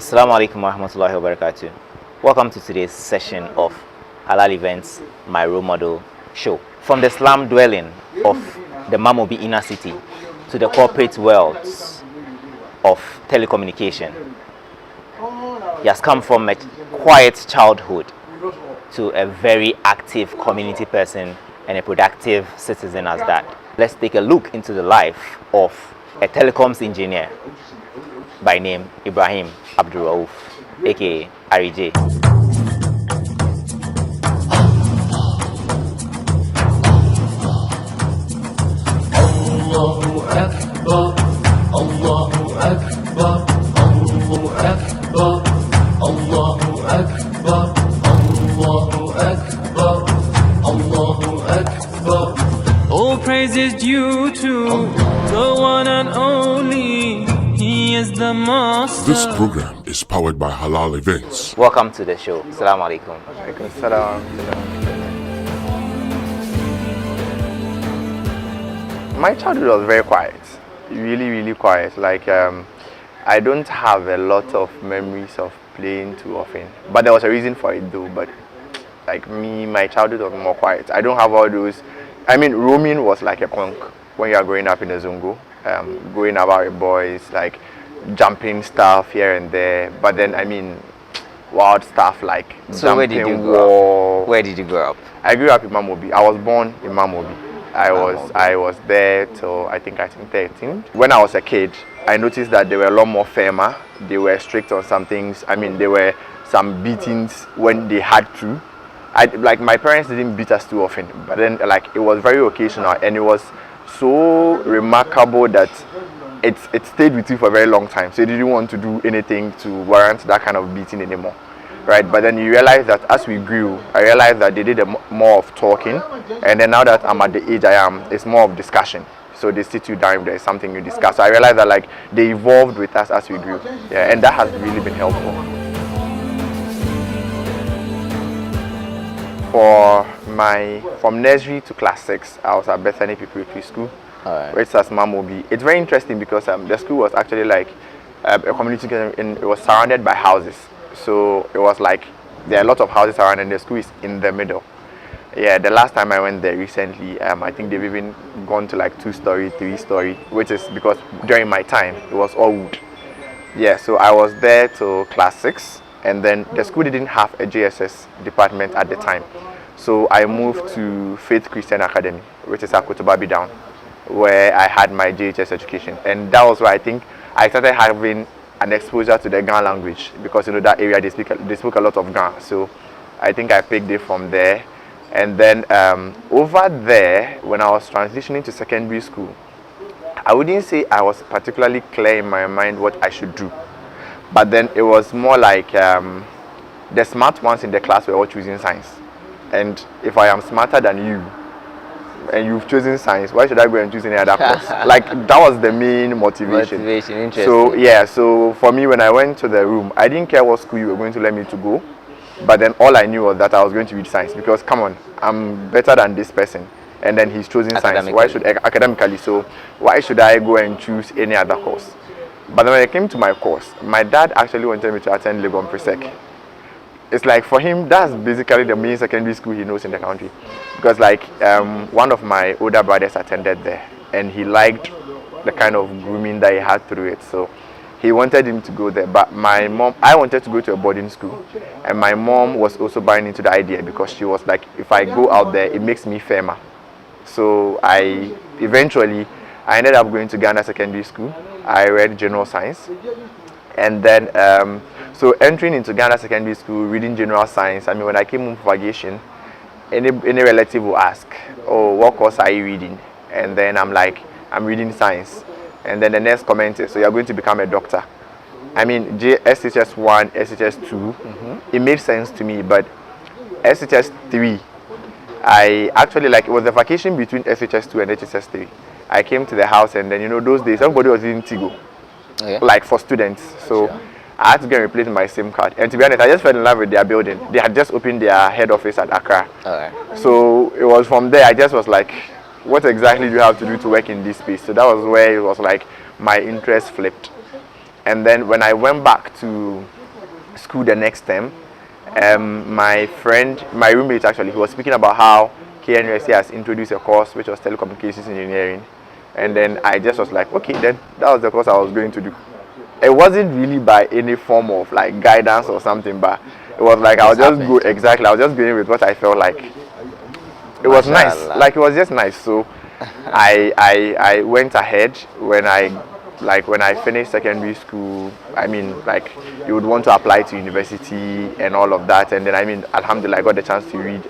Assalamu alaikum warahmatullahi wabarakatuh. Welcome to today's session of Halal Events, my role model show. From the slum dwelling of the Mamobi inner city to the corporate worlds of telecommunication, he has come from a quiet childhood to a very active community person and a productive citizen as that. Let's take a look into the life of a telecoms engineer by name Ibrahim Abdul-Rauf, aka RJ. Allahu Akbar, Allahu Akbar, Allahu Akbar, Allahu Akbar, Allahu Akbar, Allahu Akbar. All praise is due to the one and only. He is the master. This program is powered by Halal Events. Welcome to the show. Assalamu alaikum. My childhood was very quiet, really quiet. Like I don't have a lot of memories of playing too often, but there was a reason for it though. But like me, my childhood was more quiet. I don't have all those. I mean, roaming was like a punk when you are growing up in the Zungu, going about with boys, like jumping stuff here and there. But then I mean, wild stuff like So where did you grow up? Where did you grow up? I grew up in Mamobi. I was born in Mamobi. I was there till I think 13. When I was a kid, I noticed that they were a lot more firmer. They were strict on some things. I mean, there were some beatings when they had to. Like my parents didn't beat us too often, but then like it was very occasional, and it was so remarkable that it stayed with you for a very long time. So you didn't want to do anything to warrant that kind of beating anymore, right? But then you realize that as we grew, I realized that they did more of talking, and then now that I'm at the age I am, it's more of discussion. So they sit you down if there's something you discuss. So I realized that like they evolved with us as we grew, yeah, and that has really been helpful. From nursery to class 6, I was at Bethany Preparatory School, which is at Mamobi. It's very interesting because the school was actually like a community, and it was surrounded by houses. So it was like there are a lot of houses around, and the school is in the middle. Yeah, the last time I went there recently, I think they've even gone to like 2-story, 3-story, which is because during my time it was all wood. Yeah, so I was there till class 6, and then the school didn't have a JSS department at the time. So I moved to Faith Christian Academy, which is at Kotobabi Down, where I had my JHS education. And that was where I think I started having an exposure to the Ga language, because you know that area they spoke a lot of Ga. So I think I picked it from there. And then over there, when I was transitioning to secondary school, I wouldn't say I was particularly clear in my mind what I should do. But then it was more like the smart ones in the class were all choosing science. And if I am smarter than you, and you've chosen science, why should I go and choose any other course? Like that was the main motivation. Interesting. So yeah, so for me when I went to the room, I didn't care what school you were going to let me to go, but then all I knew was that I was going to read science, because come on, I'm better than this person, and then he's choosing science. Why should academically? So why should I go and choose any other course? But then when it came to my course, my dad actually wanted me to attend Legon Presec. It's like for him, that's basically the main secondary school he knows in the country, because like one of my older brothers attended there, and he liked the kind of grooming that he had through it, so he wanted him to go there. But my mom, I wanted to go to a boarding school, and my mom was also buying into the idea, because she was like, if I go out there, it makes me firmer. So I ended up going to Ghana Secondary School. I read general science, and then so entering into Ghana Secondary School, reading general science, I mean, when I came home for vacation, any relative will ask, oh, what course are you reading? And then I'm like, I'm reading science. And then the next comment is, so you're going to become a doctor. I mean, SHS 1, SHS 2, it made sense to me, but SHS 3, I actually, like, it was the vacation between SHS 2 and HSS 3. I came to the house, and then, you know, those days, everybody was using Tigo, like for students. So I had to go and replace my SIM card. And to be honest, I just fell in love with their building. They had just opened their head office at Accra. So it was from there, I just was like, what exactly do you have to do to work in this space? So that was where it was like my interest flipped. And then when I went back to school the next term, my friend, my roommate actually, he was speaking about how KNUST has introduced a course which was telecommunications engineering. And then I just was like, okay, then that was the course I was going to do. It wasn't really by any form of like guidance or something, but it was like I was just go exactly. I was just going with what I felt like. It was nice, like it was just nice. So I went ahead when I finished secondary school. I mean, like you would want to apply to university and all of that, and then I mean, alhamdulillah, I got the chance to read.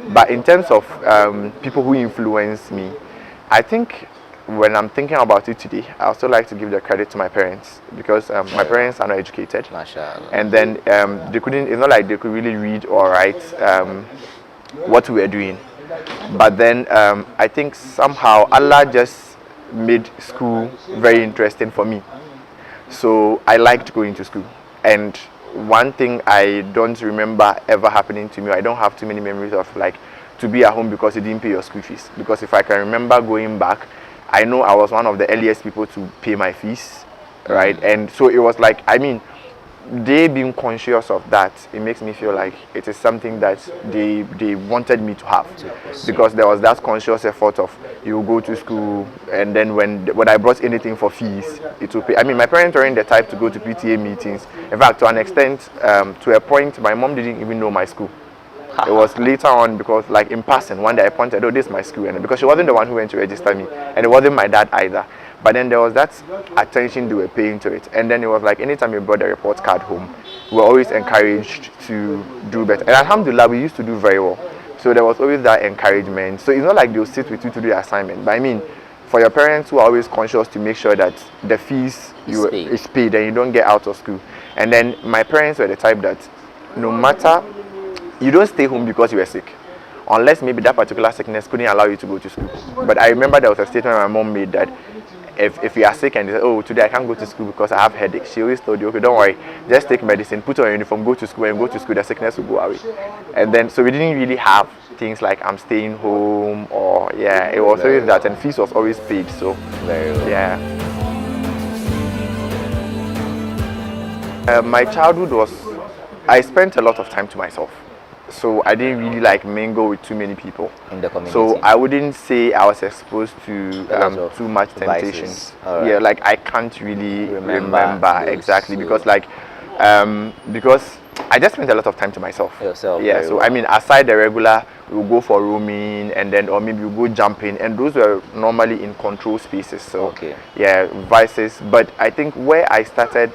But in terms of people who influenced me, I think when I'm thinking about it today, I also like to give the credit to my parents, because my parents are not educated, and then they couldn't. It's not like they could really read or write what we were doing. But then I think somehow Allah just made school very interesting for me. So I liked going to school. And one thing I don't remember ever happening to me, I don't have too many memories of like to be at home because you didn't pay your school fees. Because if I can remember going back, I know I was one of the earliest people to pay my fees, right? And so it was like, I mean, they being conscious of that, it makes me feel like it is something that they wanted me to have, because there was that conscious effort of you go to school, and then when I brought anything for fees, it will pay. I mean, my parents weren't the type to go to PTA meetings. In fact, to an extent, to a point, my mom didn't even know my school. It was later on, because like in passing, one day I pointed, oh, this is my school, and because she wasn't the one who went to register me, and it wasn't my dad either. But then there was that attention they were paying to it. And then it was like anytime you brought the report card home, we were always encouraged to do better. And alhamdulillah, we used to do very well. So there was always that encouragement. So it's not like they'll sit with you to do the assignment. But I mean, for your parents who are always conscious to make sure that the fees is paid and you don't get out of school. And then my parents were the type that no matter, you don't stay home because you were sick, unless maybe that particular sickness couldn't allow you to go to school. But I remember there was a statement my mom made that if you are sick and you say, oh, today I can't go to school because I have headache, she always told you, okay, don't worry, just take medicine, put on your uniform, go to school, and go to school, the sickness will go away. And then, so we didn't really have things like I'm staying home, or yeah, it was always that, and fees was always paid. So very well. Yeah. My childhood was, I spent a lot of time to myself. So I didn't really like mingle with too many people in the community. So I wouldn't say I was exposed to too much temptation. Right. Yeah, like I can't really remember exactly, because like because I just spent a lot of time to myself. Yourself. Yeah. So well. I mean, aside the regular, we'll go for roaming, and then or maybe we'll go jumping, and those were normally in control spaces. So okay. Yeah, vices. But I think where I started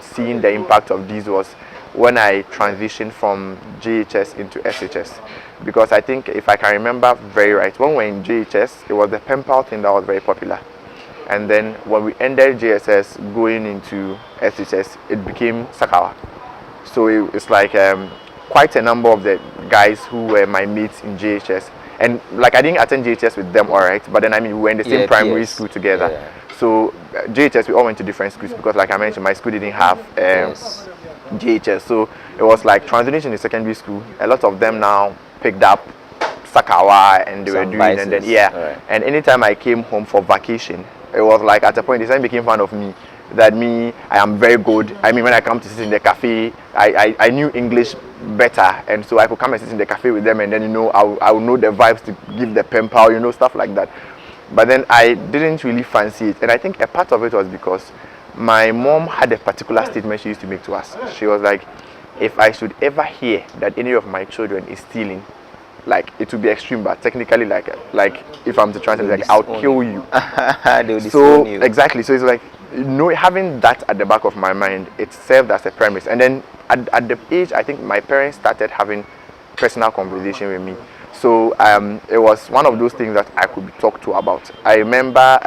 seeing the impact of these was when I transitioned from JHS into SHS, because I think if I can remember very right, when we were in JHS, it was the pen pal thing that was very popular, and then when we ended JSS going into SHS, it became Sakawa. So it's like quite a number of the guys who were my mates in JHS, and like I didn't attend JHS with them, alright, but then I mean we were in the same primary school together. So JHS, we all went to different schools, because like I mentioned, my school didn't have JHS, so it was like transition in secondary school. A lot of them now picked up Sakawa, and they were doing vices. And then and anytime I came home for vacation, it was like at a point they became fun of me, that I am very good. I mean, when I come to sit in the cafe, I knew English better, and so I could come and sit in the cafe with them, and then I would know the vibes to give the pen pal, stuff like that. But then I didn't really fancy it, and I think a part of it was because my mom had a particular statement she used to make to us. She was like, if I should ever hear that any of my children is stealing, like it would be extreme, but technically like if I'm to translate, like I'll kill you. So exactly. So it's like having that at the back of my mind, it served as a premise. And then at the age, I think my parents started having personal conversation with me. So it was one of those things that I could be talked to about. I remember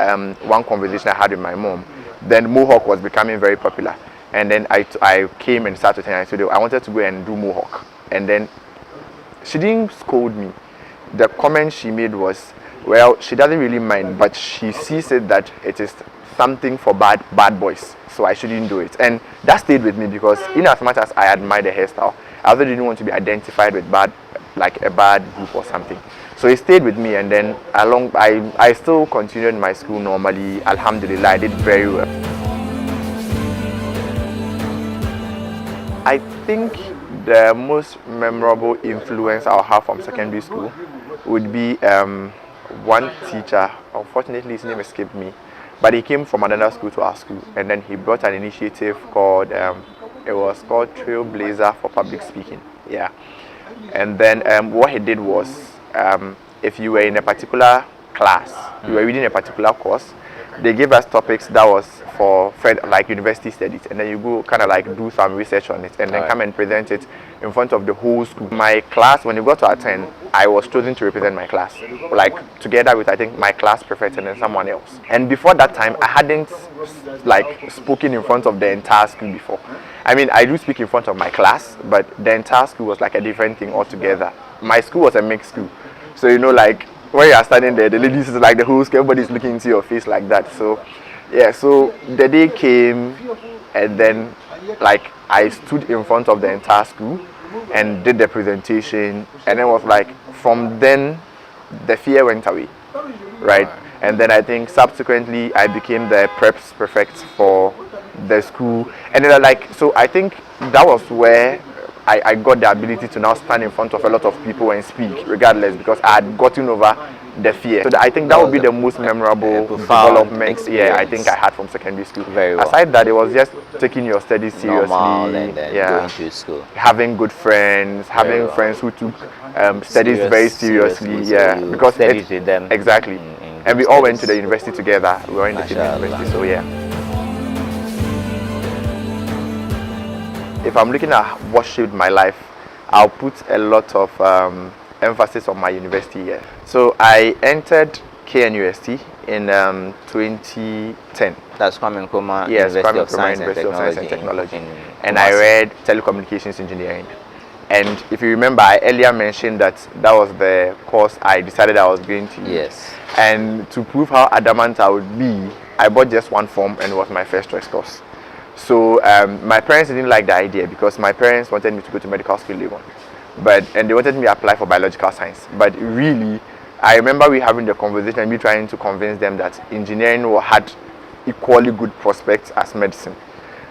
one conversation I had with my mom. Then Mohawk was becoming very popular, and then I came and sat with her and I said I wanted to go and do Mohawk, and then she didn't scold me. The comment she made was, well, she doesn't really mind, but she sees it that it is something for bad boys, so I shouldn't do it. And that stayed with me, because in as much as I admire the hairstyle, I also didn't want to be identified with like a bad group or something. So it stayed with me, and then I still continued my school normally. Alhamdulillah, I did very well. I think the most memorable influence I'll have from secondary school would be one teacher. Unfortunately, his name escaped me, but he came from another school to our school, and then he brought an initiative called it was called Trailblazer for Public Speaking. Yeah, and then what he did was if you were in a particular class, you were reading a particular course, they gave us topics that was for like university studies, and then you go kind of like do some research on it and then come and present it in front of the whole school. My class, when you got to attend, I was chosen to represent my class, like together with I think my class prefect and then someone else. And before that time, I hadn't like spoken in front of the entire school before. I mean, I do speak in front of my class, but the entire school was like a different thing altogether. My school was a mixed school, so you know, like when you are standing there, the ladies is like the whole school, everybody's looking into your face like that. So yeah, so the day came, and then like I stood in front of the entire school and did the presentation, and it was like from then the fear went away, right? And then I think subsequently I became the preps prefect for the school, and then like, so I think that was where I got the ability to now stand in front of a lot of people and speak regardless, because I had gotten over the fear. So I think that would be the most memorable development I think I had from secondary school. Very well. Aside that, it was just taking your studies seriously, normal, and then going to school, having good friends, having friends who took studies very seriously, so because studied with them exactly, and we all went to the university together. We were in the same university, so yeah. If I'm looking at what shaped my life, I'll put a lot of emphasis on my university year. So I entered KNUST in 2010. That's Kwame Nkrumah University of Science and Technology. And I read telecommunications engineering. And if you remember, I earlier mentioned that that was the course I decided I was going to use. Yes. And to prove how adamant I would be, I bought just one form, and it was my first choice course. So my parents didn't like the idea, because my parents wanted me to go to medical school Legon, and they wanted me to apply for biological science. But really, I remember we having the conversation and me trying to convince them that engineering had equally good prospects as medicine,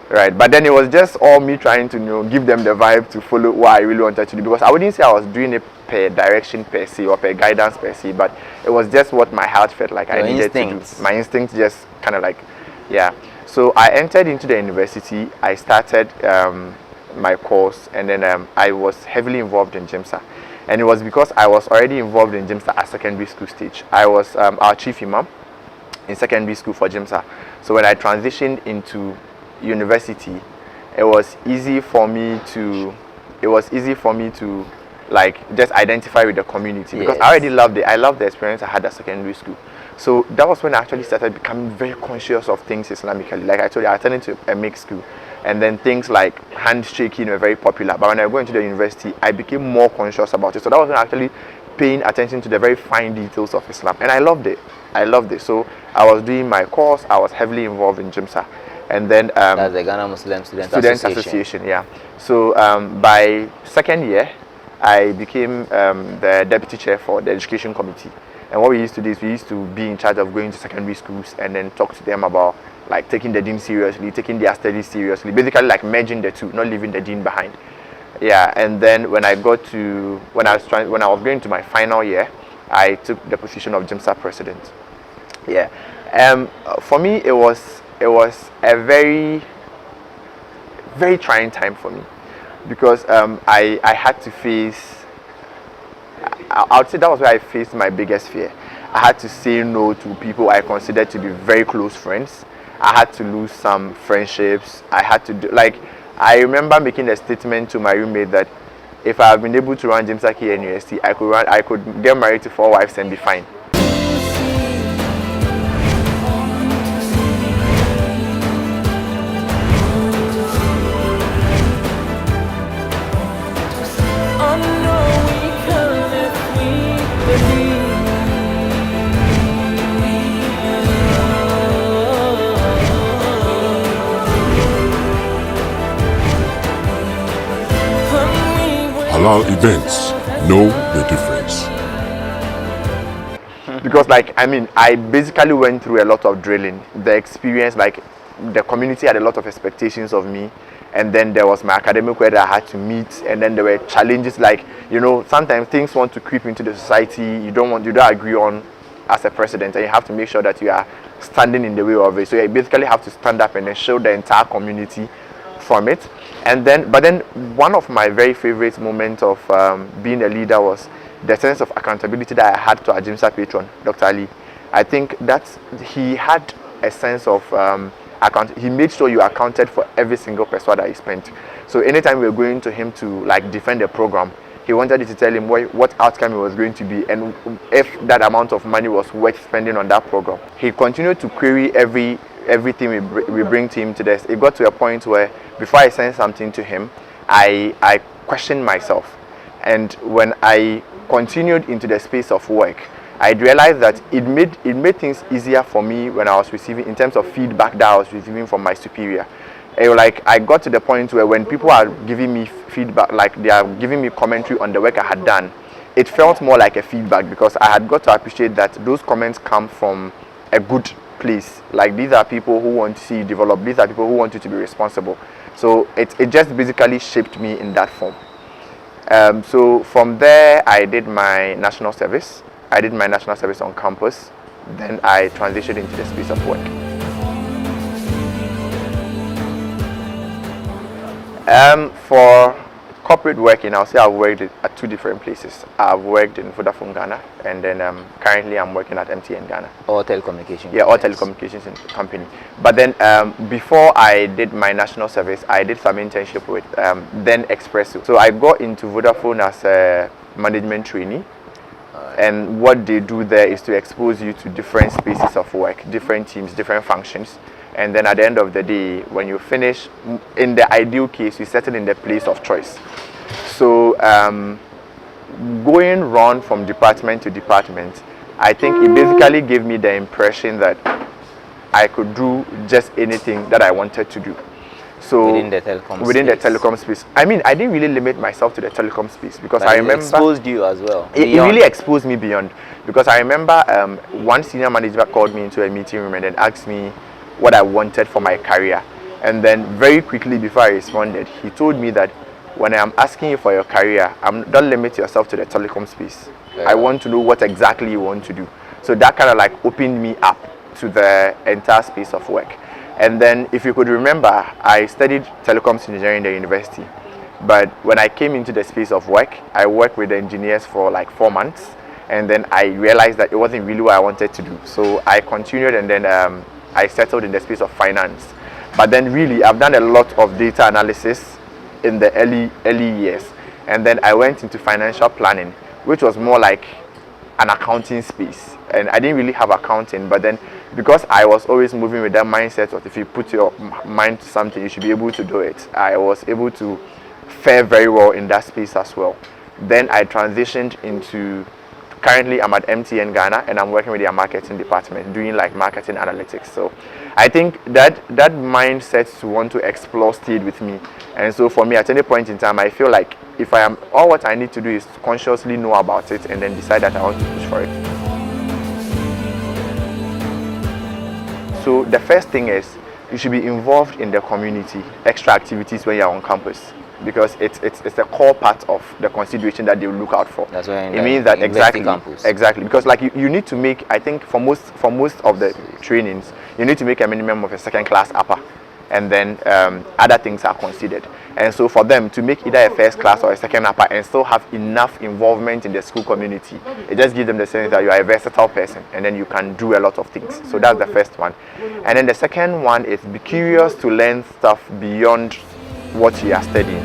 right? But then it was just all me trying to give them the vibe to follow what I really wanted to do, because I wouldn't say I was doing it per direction per se or per guidance per se, but it was just what my heart felt like I needed to do. My instincts just kind of like, yeah. So I entered into the university, I started my course, and then I was heavily involved in GIMSA. And it was because I was already involved in GIMSA at secondary school stage. I was our chief imam in secondary school for GIMSA. So when I transitioned into university, it was easy for me to like just identify with the community, because I already loved it. I loved the experience I had at secondary school. So that was when I actually started becoming very conscious of things Islamically. Like I told you, I turned into a mixed school, and then things like handshaking were very popular. But when I went to the university, I became more conscious about it. So that was when I actually paying attention to the very fine details of Islam, and I loved it. So I was doing my course. I was heavily involved in GIMSA, and then that's the Ghana Muslim Students Association. Yeah. So by second year, I became the deputy chair for the education committee. And what we used to do is we used to be in charge of going to secondary schools and then talk to them about like taking the deen seriously, taking their studies seriously, basically like merging the two, not leaving the deen behind. Yeah, and then when I was going to my final year, I took the position of GIMSA president. Yeah. For me it was a very, very trying time for me, because I had to face, I would say that was where I faced my biggest fear. I had to say no to people I considered to be very close friends. I had to lose some friendships. I had to do, like, I remember making a statement to my roommate that if I had been able to run GIMSA KNUST, I could get married to 4 wives and be fine. Halal Events. Know the difference. Because like, I mean, I basically went through a lot of drilling. The experience, like the community had a lot of expectations of me, and then there was my academic work that I had to meet, and then there were challenges like, you know, sometimes things want to creep into the society you don't agree on as a president, and you have to make sure that you are standing in the way of it. So you basically have to stand up and then shield the entire community from it. And then, but then one of my very favorite moments of being a leader was the sense of accountability that I had to our Jimsa patron, Dr. Ali. I think that he had a sense of he made sure you accounted for every single peso that he spent. So anytime we were going to him to like defend the program, he wanted you to tell him what outcome it was going to be and if that amount of money was worth spending on that program. He continued to query everything we bring to him to this. It got to a point where before I sent something to him, I questioned myself. And when I continued into the space of work, I realized that it made things easier for me when I was receiving, in terms of feedback that I was receiving from my superior. Like I got to the point where when people are giving me feedback, like they are giving me commentary on the work I had done, it felt more like a feedback because I had got to appreciate that those comments come from a good place. Like these are people who want to see you develop, these are people who want you to be responsible. So it just basically shaped me in that form. So from there I did my national service. I did my national service on campus. Then I transitioned into the space of work. For corporate working, I'll say I've worked at two different places. I've worked in Vodafone Ghana, and then currently I'm working at MTN Ghana. All telecommunications. Yeah, all telecommunications company. But then before I did my national service, I did some internship with then Expresso. So I got into Vodafone as a management trainee. And what they do there is to expose you to different spaces of work, different teams, different functions. And then at the end of the day, when you finish, in the ideal case, you settle in the place of choice. So going round from department to department, I think it basically gave me the impression that I could do just anything that I wanted to do. So within the telecom space. I mean, I didn't really limit myself to the telecom space because but I remember it exposed you as well. It really exposed me beyond, because I remember one senior manager called me into a meeting room and then asked me what I wanted for my career. And then very quickly before I responded, he told me that when I am asking you for your career, don't limit yourself to the telecom space. I want to know what exactly you want to do. So that kind of like opened me up to the entire space of work. And then if you could remember, I studied telecoms engineering at the university. But when I came into the space of work, I worked with the engineers for like 4 months. And then I realized that it wasn't really what I wanted to do. So I continued, and then I settled in the space of finance. But then really, I've done a lot of data analysis in the early years. And then I went into financial planning, which was more like an accounting space. And I didn't really have accounting, but then because I was always moving with that mindset of if you put your mind to something, you should be able to do it, I was able to fare very well in that space as well. Then I transitioned into, currently I'm at MTN Ghana and I'm working with their marketing department doing like marketing analytics. So I think that mindset to want to explore stayed with me. And so for me, at any point in time, I feel like if I am, all what I need to do is consciously know about it and then decide that I want to push for it. So the first thing is you should be involved in the community, extra activities when you're on campus, because it's a core part of the consideration that they will look out for. That's why it means that exactly, because like you need to make, I think for most of the trainings, you need to make a minimum of a second class upper, and then other things are considered. And so for them to make either a first class or a second upper and still have enough involvement in the school community, it just gives them the sense that you are a versatile person and then you can do a lot of things. So that's the first one. And then the second one is be curious to learn stuff beyond what you are studying.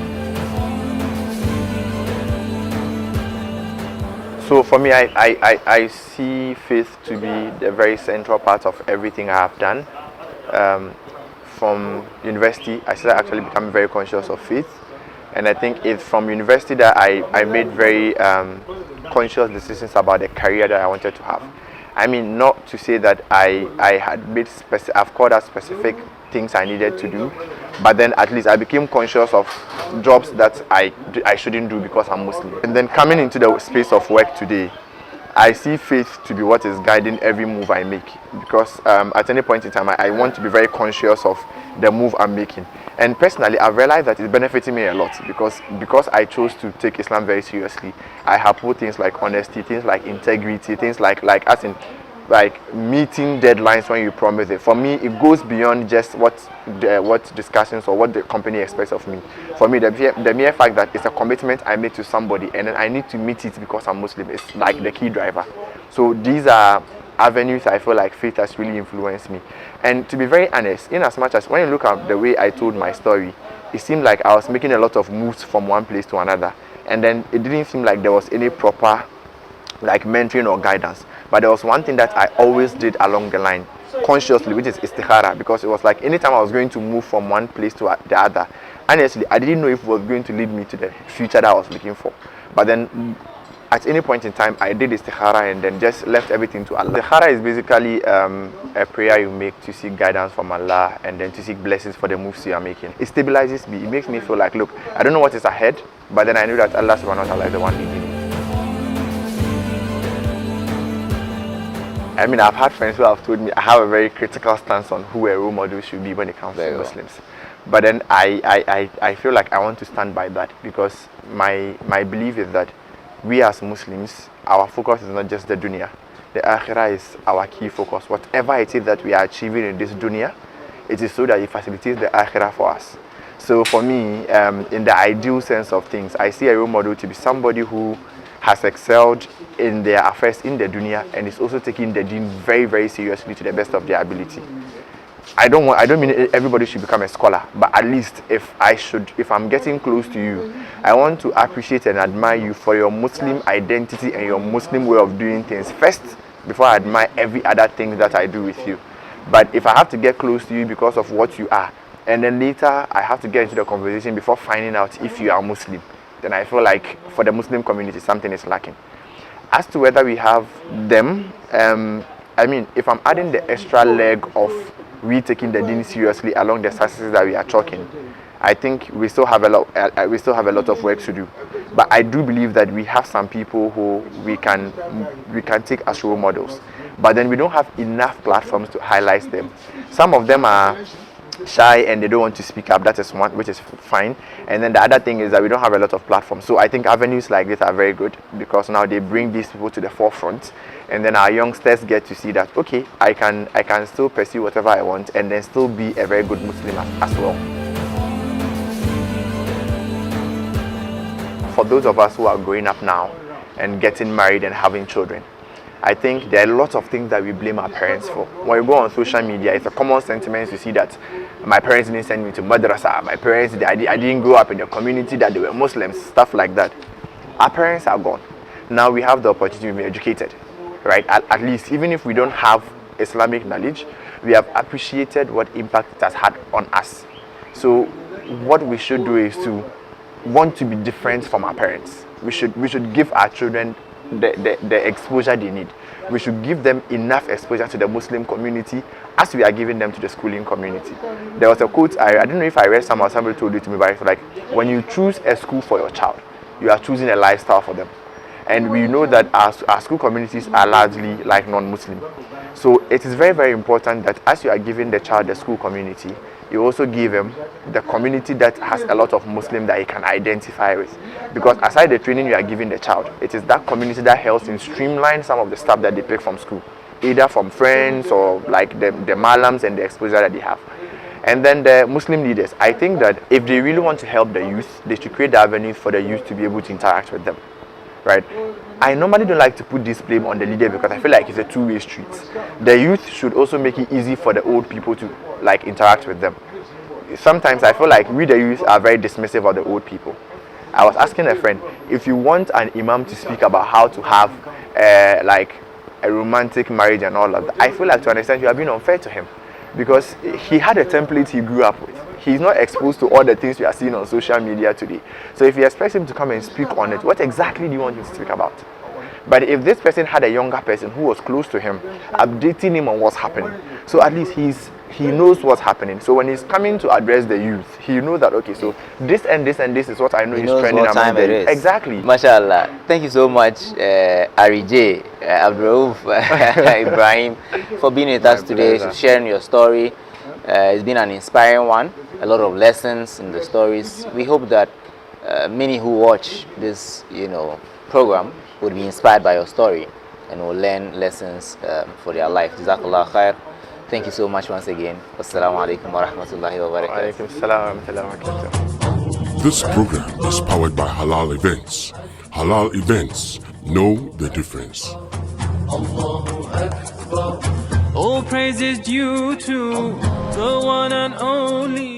So for me, I see faith to be the very central part of everything I have done. From university, I started actually becoming very conscious of faith, and I think it's from university that I made very conscious decisions about the career that I wanted to have. I mean, not to say that I had made I've called out specific things I needed to do, but then at least I became conscious of jobs that I shouldn't do because I'm Muslim. And then coming into the space of work today, I see faith to be what is guiding every move I make, because at any point in time I want to be very conscious of the move I'm making. And personally, I've realized that it's benefiting me a lot, because I chose to take Islam very seriously. I have put things like honesty, things like integrity, things like as in like meeting deadlines when you promise it. For me, it goes beyond just what discussions or what the company expects of me. For me, the mere fact that it's a commitment I make to somebody and then I need to meet it because I'm Muslim is like the key driver. So these are avenues I feel like faith has really influenced me. And to be very honest, in as much as when you look at the way I told my story, it seemed like I was making a lot of moves from one place to another, and then it didn't seem like there was any proper like mentoring or guidance. But there was one thing that I always did along the line consciously, which is istikhara, because it was like anytime I was going to move from one place to the other, honestly I didn't know if it was going to lead me to the future that I was looking for. But then at any point in time I did istikhara and then just left everything to Allah. Istikhara is basically a prayer you make to seek guidance from Allah and then to seek blessings for the moves you are making. It stabilizes me. It makes me feel like, look, I don't know what is ahead, but then I know that Allah subhanahu wa ta'ala is the one leading me. I mean, I've had friends who have told me I have a very critical stance on who a role model should be when it comes to Muslims. But then I feel like I want to stand by that, because my belief is that we as Muslims, our focus is not just the dunya. The akhirah is our key focus. Whatever it is that we are achieving in this dunya, it is so that it facilitates the akhirah for us. So for me, in the ideal sense of things, I see a role model to be somebody who has excelled in their affairs in the dunya and is also taking the deen very, very seriously to the best of their ability. I don't mean everybody should become a scholar, but at least if I'm getting close to you, I want to appreciate and admire you for your Muslim identity and your Muslim way of doing things first, before I admire every other thing that I do with you. But if I have to get close to you because of what you are, and then later I have to get into the conversation before finding out if you are Muslim, then I feel like for the Muslim community something is lacking. As to whether we have them, I mean, if I'm adding the extra leg of we taking the deen seriously along the successes that we are chalking, I think we still have a lot of work to do. But I do believe that we have some people who we can take as role models, but then we don't have enough platforms to highlight them. Some of them are shy and they don't want to speak up. That is one, which is fine. And then the other thing is that we don't have a lot of platforms. So I think avenues like this are very good, because now they bring these people to the forefront, and then our youngsters get to see that, okay, I can still pursue whatever I want and then still be a very good Muslim as well. For those of us who are growing up now and getting married and having children, I think there are lots of things that we blame our parents for. When you go on social media, it's a common sentiment to see that my parents didn't send me to madrasa, my parents, I didn't grow up in a community that they were Muslims, stuff like that. Our parents are gone. Now we have the opportunity to be educated, right? At least, even if we don't have Islamic knowledge, we have appreciated what impact it has had on us. So what we should do is to want to be different from our parents. We should give our children the exposure they need. We should give them enough exposure to the Muslim community as we are giving them to the schooling community. There was a quote, I don't know if I read somewhere, somebody told it to me, but it's like, when you choose a school for your child, you are choosing a lifestyle for them. And we know that our school communities are largely like non-Muslim. So it is very, very important that as you are giving the child the school community, you also give him the community that has a lot of Muslims that he can identify with. Because aside the training you are giving the child, it is that community that helps in streamline some of the stuff that they pick from school, either from friends or like the malams and the exposure that they have. And then the Muslim leaders, I think that if they really want to help the youth, they should create the avenue for the youth to be able to interact with them, right? I normally don't like to put this blame on the leader, because I feel like it's a two-way street. The youth should also make it easy for the old people to like interact with them. Sometimes I feel like we the youth are very dismissive of the old people. I was asking a friend, if you want an imam to speak about how to have like a romantic marriage and all of that, I feel like to an extent you are being unfair to him, because he had a template he grew up with. He's not exposed to all the things we are seeing on social media today. So if you expect him to come and speak on it, what exactly do you want him to speak about? But if this person had a younger person who was close to him, updating him on what's happening, so at least he knows what's happening. So when he's coming to address the youth, he knows that, okay, so this and this and this is what I know is trending what time among it is. Exactly. Mashallah. Thank you so much, Ari J. Abdul-Rauf, Ibrahim, for being with us today, pleasure. sharing your story. It's been an inspiring one, a lot of lessons in the stories. We hope that many who watch this, program would be inspired by your story and will learn lessons for their life. Jazakallah khair. Thank you so much once again. Wassalamu alaikum wa rahmatullahi wa barakatuh. Alaikum salam wa rahmatullahi wa barakatuh. This program is powered by Halal Events. Halal Events. Know the difference. All praise is due to the one and only